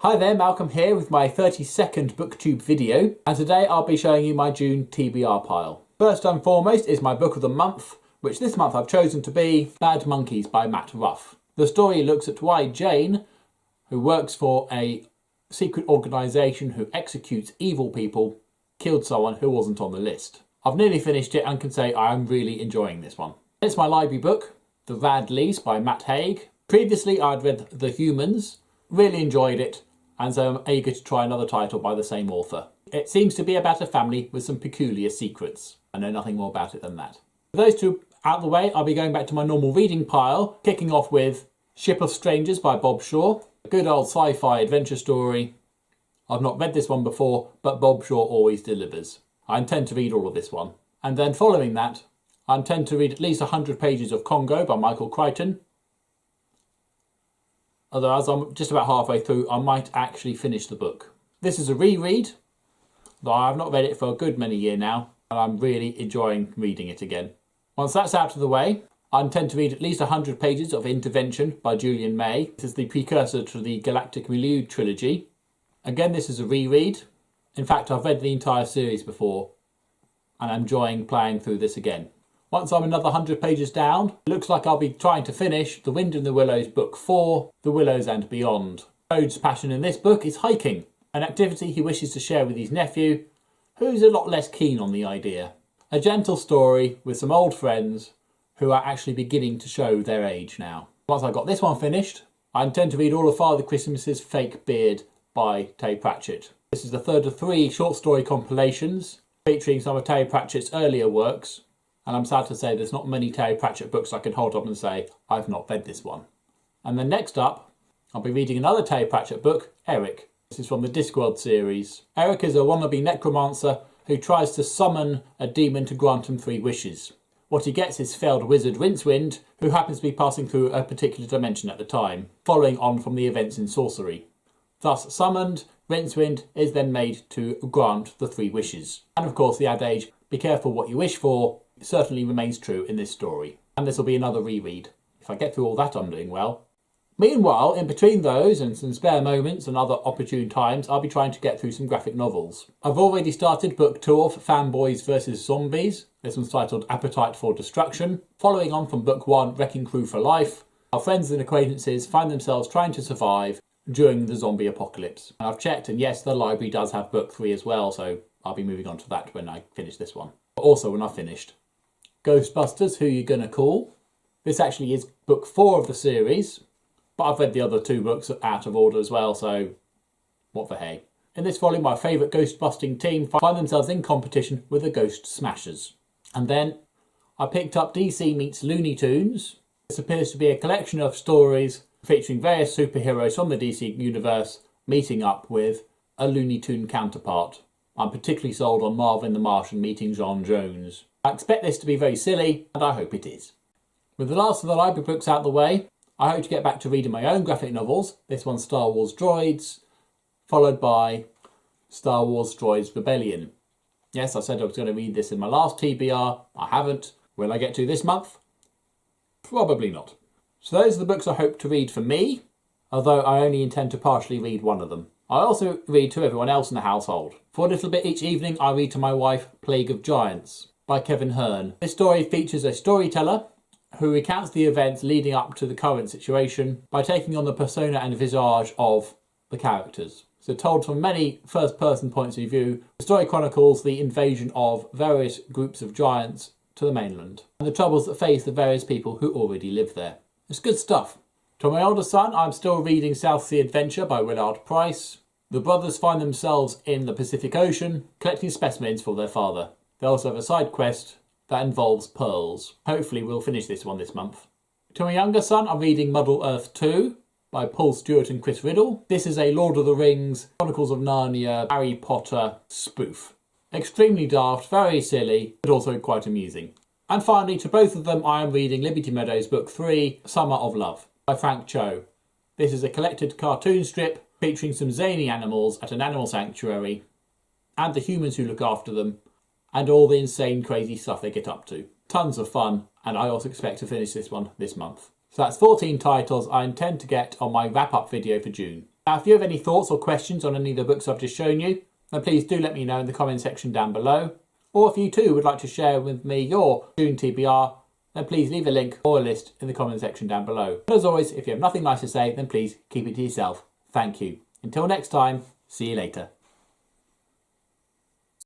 Hi there, Malcolm here with my 30-second Booktube video, and today I'll be showing you my June TBR pile. First and foremost is my book of the month, which this month I've chosen to be Bad Monkeys by Matt Ruff. The story looks at why Jane, who works for a secret organisation who executes evil people, killed someone who wasn't on the list. I've nearly finished it and can say I am really enjoying this one. It's my library book, The Rad Lease by Matt Haig. Previously I'd read The Humans, really enjoyed it, and so I'm eager to try another title by the same author. It seems to be about a family with some peculiar secrets. I know nothing more about it than that. With those two out of the way, I'll be going back to my normal reading pile, kicking off with Ship of Strangers by Bob Shaw. A good old sci-fi adventure story. I've not read this one before, but Bob Shaw always delivers. I intend to read all of this one. And then following that, I intend to read at least 100 pages of Congo by Michael Crichton. Although as I'm just about halfway through, I might actually finish the book. This is a reread, though I've not read it for a good many years now, and I'm really enjoying reading it again. Once that's out of the way, I intend to read at least 100 pages of Intervention by Julian May. This is the precursor to the Galactic Milieu trilogy. Again, this is a reread. In fact, I've read the entire series before, and I'm enjoying playing through this again. Once I'm another 100 pages down, it looks like I'll be trying to finish The Wind in the Willows Book 4, The Willows and Beyond. Toad's passion in this book is hiking, an activity he wishes to share with his nephew, who's a lot less keen on the idea. A gentle story with some old friends who are actually beginning to show their age now. Once I've got this one finished, I intend to read all of Father Christmas's Fake Beard by Terry Pratchett. This is the third of 3 short story compilations featuring some of Terry Pratchett's earlier works. And I'm sad to say there's not many Terry Pratchett books I can hold up and say, I've not read this one. And then next up, I'll be reading another Terry Pratchett book, Eric. This is from the Discworld series. Eric is a wannabe necromancer who tries to summon a demon to grant him 3 wishes. What he gets is failed wizard Rincewind, who happens to be passing through a particular dimension at the time, following on from the events in Sorcery. Thus summoned, Rincewind is then made to grant the 3 wishes. And of course the adage, be careful what you wish for, certainly remains true in this story. And this will be another reread. If I get through all that, I'm doing well. Meanwhile, in between those and some spare moments and other opportune times, I'll be trying to get through some graphic novels. I've already started book 2 of Fanboys vs Zombies. This one's titled Appetite for Destruction. Following on from book 1, Wrecking Crew for Life, our friends and acquaintances find themselves trying to survive during the zombie apocalypse. And I've checked, and yes, the library does have book 3 as well, so I'll be moving on to that when I finish this one. But also when I've finished Ghostbusters, Who You Gonna Call? This actually is book 4 of the series, but I've read the other 2 books out of order as well, so what the hey. In this volume, my favourite ghost-busting team find themselves in competition with the Ghost Smashers. And then I picked up DC Meets Looney Tunes. This appears to be a collection of stories featuring various superheroes from the DC universe meeting up with a Looney Tune counterpart. I'm particularly sold on Marvin the Martian meeting John Jones. I expect this to be very silly, and I hope it is. With the last of the library books out the way, I hope to get back to reading my own graphic novels. This one's Star Wars Droids, followed by Star Wars Droids Rebellion. Yes, I said I was going to read this in my last TBR. I haven't. Will I get to this month? Probably not. So those are the books I hope to read for me, although I only intend to partially read one of them. I also read to everyone else in the household. For a little bit each evening, I read to my wife Plague of Giants by Kevin Hearn. This story features a storyteller who recounts the events leading up to the current situation by taking on the persona and visage of the characters. So told from many first-person points of view, the story chronicles the invasion of various groups of giants to the mainland and the troubles that face the various people who already live there. It's good stuff. To my older son, I'm still reading South Sea Adventure by Willard Price. The brothers find themselves in the Pacific Ocean, collecting specimens for their father. They also have a side quest that involves pearls. Hopefully we'll finish this one this month. To my younger son, I'm reading Muddle Earth 2 by Paul Stewart and Chris Riddle. This is a Lord of the Rings, Chronicles of Narnia, Harry Potter spoof. Extremely daft, very silly, but also quite amusing. And finally, to both of them, I am reading Liberty Meadows Book 3, Summer of Love by Frank Cho. This is a collected cartoon strip featuring some zany animals at an animal sanctuary and the humans who look after them and all the insane crazy stuff they get up to. Tons of fun, and I also expect to finish this one this month. So that's 14 titles I intend to get on my wrap-up video for June. Now, if you have any thoughts or questions on any of the books I've just shown you, then please do let me know in the comment section down below. Or if you too would like to share with me your June TBR, then please leave a link or a list in the comment section down below. And as always, if you have nothing nice to say, then please keep it to yourself. Thank you. Until next time, see you later.